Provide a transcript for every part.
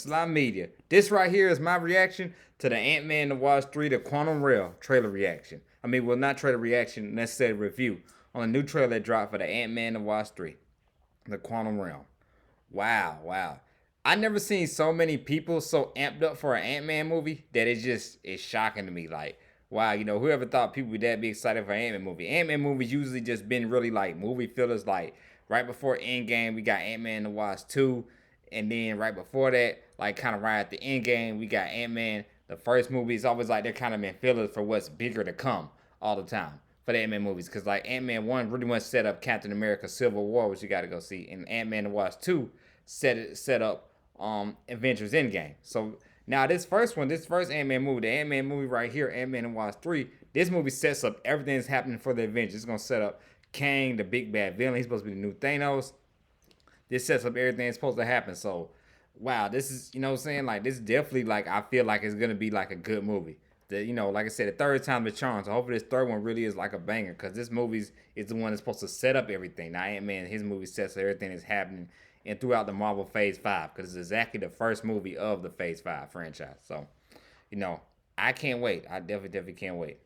Slime Media. This right here is my reaction to the Ant-Man and the Wasp 3, the Quantum Realm trailer reaction. I mean, well, not trailer reaction, necessarily review on a new trailer that dropped for the Ant-Man and the Wasp 3, the Quantum Realm. Wow, wow. I never seen so many people so amped up for an Ant-Man movie that it's shocking to me. Like, wow, whoever thought people would that be excited for an Ant-Man movie? Ant-Man movies usually just been really like movie fillers. Like right before Endgame, we got Ant-Man and the Wasp 2. And then right before that, like kind of right at the end game, we got Ant-Man. The first movie is always like they're kind of been fillers for what's bigger to come all the time for the Ant-Man movies. Because like Ant-Man 1 really much set up Captain America Civil War, which you got to go see. And Ant-Man and the Wasp 2 set up Avengers Endgame. So now this first Ant-Man movie, the Ant-Man movie right here, Ant-Man and Wasp 3, this movie sets up everything that's happening for the Avengers. It's going to set up Kang, the big bad villain. He's supposed to be the new Thanos. This sets up everything that's supposed to happen. So, wow, this is, what I'm saying? Like, this definitely, like, I feel like it's going to be, like, a good movie. Like I said, the third time the charm. So, hopefully this third one really is, like, a banger. Because this movie is the one that's supposed to set up everything. Now, Ant-Man, his movie sets up everything that's happening and throughout the Marvel Phase 5. Because it's exactly the first movie of the Phase 5 franchise. So, I can't wait. I definitely can't wait.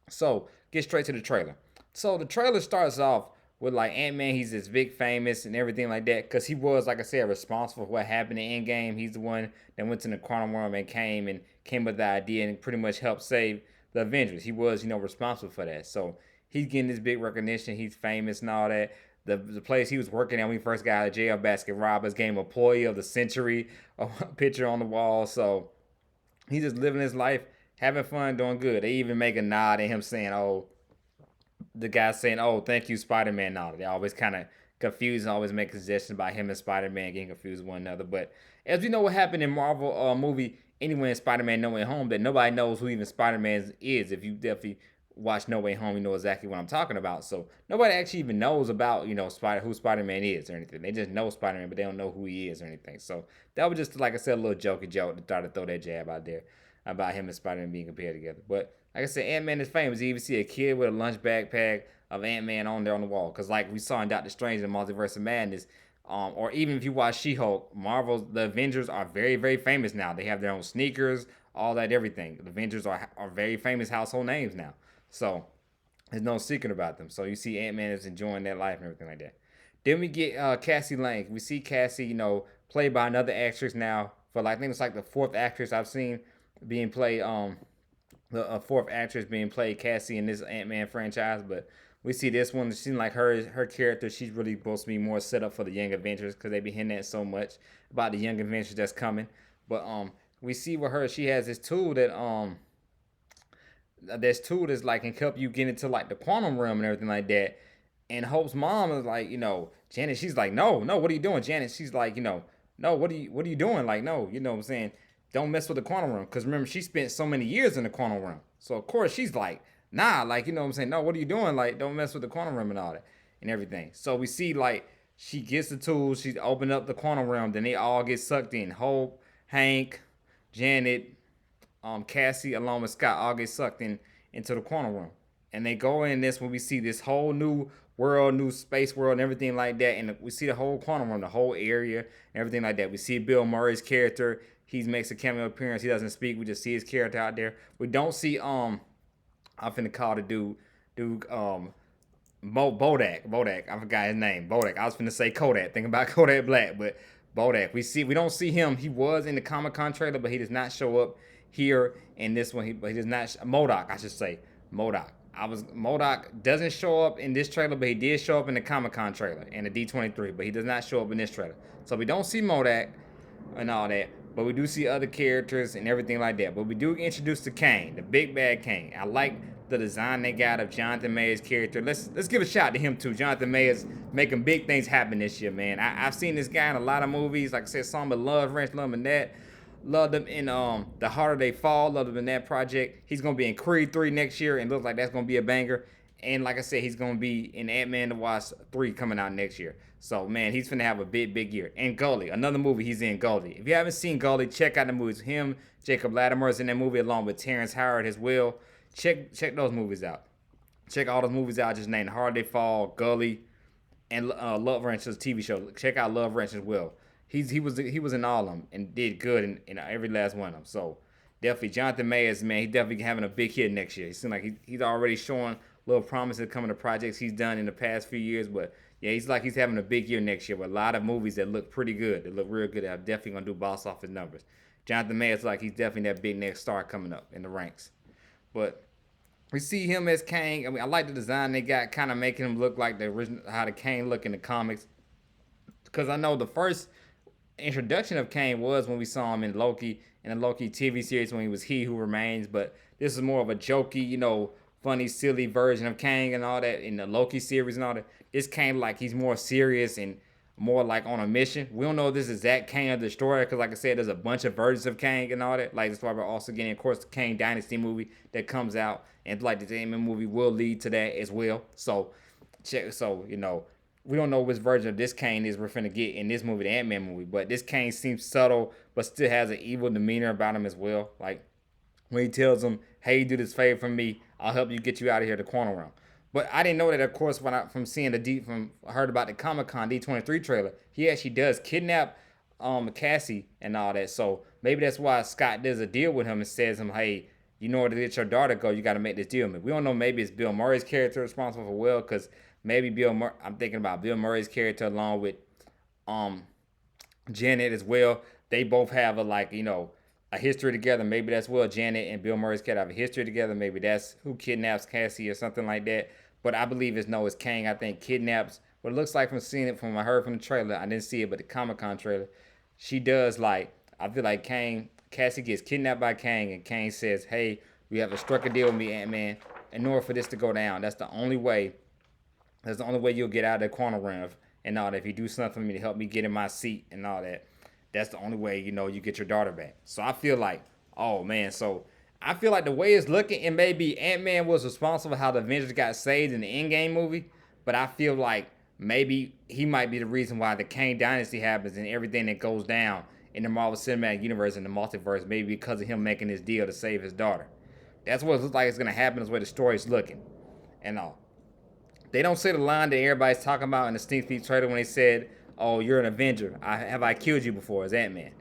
So, get straight to the trailer. So, the trailer starts off with like Ant-Man, he's this big famous and everything like that, because he was, like I said, responsible for what happened in Endgame. He's the one that went to the quantum realm and came with the idea and pretty much helped save the Avengers. He was, responsible for that. So he's getting this big recognition. He's famous and all that. The place he was working at when he first got out of jail, Baskin Robbins, gave him Employee of the Century, a picture on the wall. So he's just living his life, having fun, doing good. They even make a nod at him saying, "Oh," the guy saying, "Oh, thank you, Spider-Man." Now they always kind of confused and always make suggestions about him and Spider-Man getting confused with one another. But as we know what happened in Marvel movie, anyway, in Spider-Man No Way Home, that nobody knows who even Spider-Man is. If you definitely watch No Way Home, you know exactly what I'm talking about. So nobody actually even knows about who Spider-Man is or anything. They just know Spider-Man, but they don't know who he is or anything. So that was just, like I said, a little jokey joke to try to throw that jab out there about him and Spider-Man being compared together. But like I said, Ant-Man is famous. You even see a kid with a lunch backpack of Ant-Man on there on the wall. Because like we saw in Doctor Strange and Multiverse of Madness, or even if you watch She-Hulk, the Avengers are very, very famous now. They have their own sneakers, all that, everything. The Avengers are very famous household names now. So there's no secret about them. So you see Ant-Man is enjoying that life and everything like that. Then we get Cassie Lang. We see Cassie, played by another actress now. For like, I think it's like the fourth actress I've seen being played. The fourth actress being played Cassie in this Ant-Man franchise. But we see this one. It seems like her character, she's really supposed to be more set up for the Young Avengers, because they be hinting at so much about the Young Avengers that's coming. But we see with her, she has this tool that's like can help you get into like the quantum realm and everything like that. And Hope's mom is like, Janet, she's like, no, what are you doing, Janet? She's like, no, what are you doing? Like, no, what I'm saying? Don't mess with the quantum realm. Because remember, she spent so many years in the quantum realm. So of course she's like, nah, like, what I'm saying? No, what are you doing? Like, don't mess with the quantum realm and all that and everything. So we see like she gets the tools, she's opened up the quantum realm, then they all get sucked in. Hope, Hank, Janet, Cassie, along with Scott, all get sucked into the quantum realm. And they go in this when we see this whole new world, new space world, and everything like that. And we see the whole quantum realm, the whole area, and everything like that. We see Bill Murray's character. He makes a cameo appearance. He doesn't speak. We just see his character out there. We don't see I'm finna call the dude Bodak. I forgot his name. Bodak. I was finna say Kodak. Think about Kodak Black, but Bodak. We don't see him. He was in the Comic-Con trailer, but he does not show up here in this one. But he does not. MODOK, I should say. MODOK doesn't show up in this trailer, but he did show up in the Comic-Con trailer and the D23, but he does not show up in this trailer. So we don't see MODOK and all that, but we do see other characters and everything like that. But we do introduce the Kang, the big bad Kang. I like the design they got of Jonathan Mayer's character. Let's give a shout to him too. Jonathan Mayer's making big things happen this year, man. I've seen this guy in a lot of movies. Like I said, saw him in Love Wrench, Love and That. Loved him in The Harder They Fall. Loved him in that project. He's gonna be in Creed 3 next year, and looks like that's gonna be a banger. And like I said, he's gonna be in Ant-Man and the Wasp 3 coming out next year. So man, he's gonna have a big year. And Gully, another movie he's in, Gully. If you haven't seen Gully, check out the movies. Him, Jacob Latimer is in that movie along with Terrence Howard as well. Check those movies out. Check all those movies out. Just named Harder They Fall, Gully, and Love Wrench is a TV show. Check out Love Wrench as well. he was in all of them and did good in every last one of them. So definitely Jonathan Mayers, man, he definitely having a big hit next year. He seems like he's already showing little promises coming to projects he's done in the past few years. But yeah, he's having a big year next year with a lot of movies that look pretty good, that look real good. That are definitely gonna do box office numbers. Jonathan Mayers like he's definitely that big next star coming up in the ranks. But we see him as Kang. I mean, I like the design they got, kind of making him look like the original how the Kang look in the comics. Because I know the first introduction of Kang was when we saw him in the Loki TV series when he was He Who Remains. But this is more of a jokey, funny, silly version of Kang and all that in the Loki series and all that. This Kang like he's more serious and more like on a mission. We don't know if this is that Kang of the Destroyer because, like I said, there's a bunch of versions of Kang and all that. Like that's why we're also getting, of course, the Kang Dynasty movie that comes out, and like the Ant-Man movie will lead to that as well. So check. So we don't know which version of this Kang is we're finna get in this movie, the Ant-Man movie. But this Kang seems subtle, but still has an evil demeanor about him as well. Like when he tells him, "Hey, do this favor for me. I'll help you get you out of here, the quantum realm." But I didn't know that, of course, when from seeing from I heard about the Comic Con D23 trailer, he actually does kidnap Cassie and all that. So maybe that's why Scott does a deal with him and says him, "Hey, you know where to let your daughter go, you got to make this deal with me." We don't know. Maybe it's Bill Murray's character responsible for Will, because maybe I'm thinking about Bill Murray's character along with um Janet as well. They both have a history together. Maybe that's Will, Janet and Bill Murray's character have a history together. Maybe that's who kidnaps Cassie or something like that. But I believe it's Kang. I think kidnaps. What it looks like from seeing it from I heard from the trailer. I didn't see it, but the Comic Con trailer, she does like. I feel like Cassie gets kidnapped by Kang, and Kang says, "Hey, we have struck a deal with me, Ant-Man. In order for this to go down, that's the only way. That's the only way you'll get out of the quantum realm and all that. If you do something for me to help me get in my seat and all that, that's the only way you get your daughter back." So I feel like, oh man, so I feel like the way it's looking, and maybe Ant-Man was responsible for how the Avengers got saved in the Endgame movie, but I feel like maybe he might be the reason why the Kang Dynasty happens and everything that goes down in the Marvel Cinematic Universe and the multiverse, maybe because of him making this deal to save his daughter. That's what it looks like it's gonna happen. Is the way the story's looking, and all. They don't say the line that everybody's talking about in the sneak peek trailer when they said, "Oh, you're an Avenger. I killed you before?" As Ant-Man.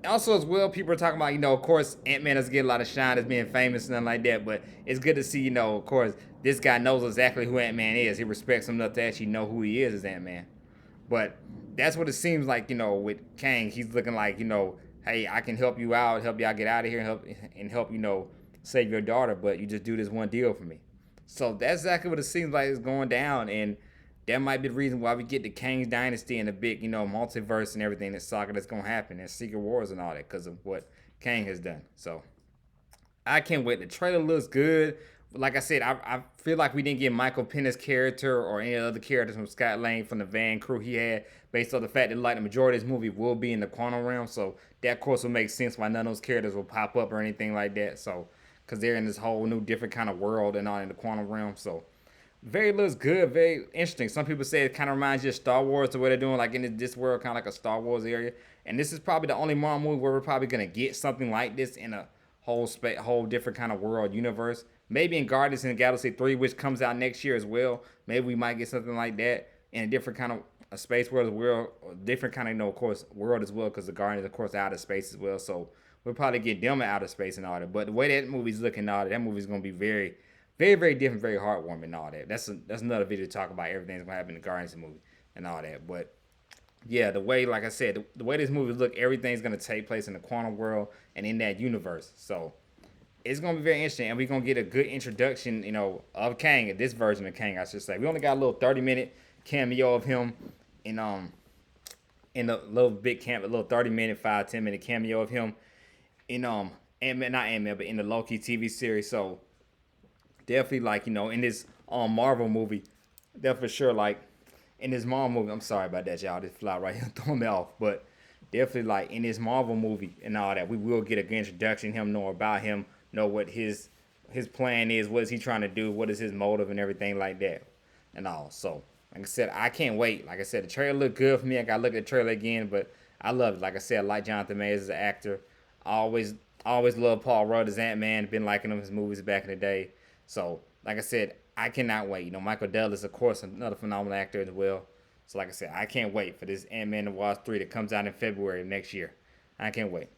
Also, as well, people are talking about, of course, Ant-Man doesn't get a lot of shine as being famous and nothing like that, but it's good to see, of course, this guy knows exactly who Ant-Man is. He respects him enough to actually know who he is as Ant-Man. But that's what it seems like, with Kang. He's looking like, "Hey, I can help you out, help y'all get out of here, and help, save your daughter, but you just do this one deal for me." So that's exactly what it seems like is going down, and that might be the reason why we get the Kang's Dynasty and the big, multiverse and everything, that saga that's gonna happen, and Secret Wars and all that, because of what Kang has done. So I can't wait. The trailer looks good. Like I said, I feel like we didn't get Michael Pena's character or any other characters from Scott Lang from the van crew he had, based on the fact that like the majority of this movie will be in the quantum realm. So that of course will make sense why none of those characters will pop up or anything like that. So because they're in this whole new different kind of world and all in the quantum realm. So very looks good, very interesting. Some people say it kind of reminds you of Star Wars, the way they're doing like in this world, kind of like a Star Wars area. And this is probably the only Marvel movie where we're probably gonna get something like this in a whole different kind of world universe. Maybe in Guardians of the Galaxy 3, which comes out next year as well. Maybe we might get something like that in a different kind of a space world, different kind of, of course, world as well, because the Guardians, of course, out of space as well. So we'll probably get them out of space and all that. But the way that movie's looking and all that movie's gonna be very, very, very different, very heartwarming and all that. That's another video to talk about everything that's gonna happen in the Guardians movie and all that. But yeah, the way, like I said, the way this movie look, everything's gonna take place in the quantum world and in that universe. So it's gonna be very interesting, and we're gonna get a good introduction, of Kang, this version of Kang, I should say. We only got a little 30-minute cameo of him in a little big camp, a little 30-minute, 5-10 minute cameo of him in Ant-Man, not Ant-Man, but in the Loki TV series. So definitely in this Marvel movie, definitely for sure in this Marvel movie. I'm sorry about that, y'all. This fly right here throwing me off, but definitely in this Marvel movie and all that, we will get a good introduction, him, know about him, know what his plan is, what is he trying to do, what is his motive and everything like that and all. So like I said, I can't wait. Like I said, the trailer looked good for me. I got to look at the trailer again, but I love it. Like I said, I like Jonathan Majors as an actor. I always loved Paul Rudd as Ant-Man. Been liking him his movies back in the day. So like I said, I cannot wait. Michael Douglas, of course, another phenomenal actor as well. So like I said, I can't wait for this Ant-Man and the Wasp 3 that comes out in February of next year. I can't wait.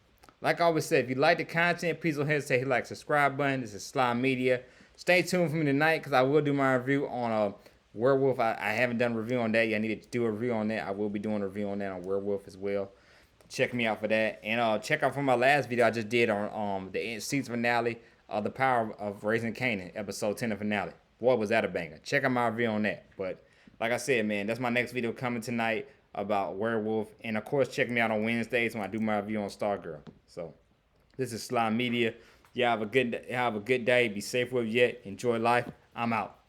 Like I always said, if you like the content, please don't hesitate to hit like, subscribe button. This is Slime Media. Stay tuned for me tonight because I will do my review on Werewolf. I haven't done a review on that yet. I need to do a review on that. I will be doing a review on that on Werewolf as well. Check me out for that. And check out from my last video I just did on the season finale of The Power of Raising Kanan, episode 10 of finale. Boy, was that a banger. Check out my review on that. But like I said, man, that's my next video coming tonight about Werewolf. And of course, check me out on Wednesdays when I do my review on Stargirl. So this is Slime Media. Y'all have a good day. Be safe with you yet. Enjoy life. I'm out.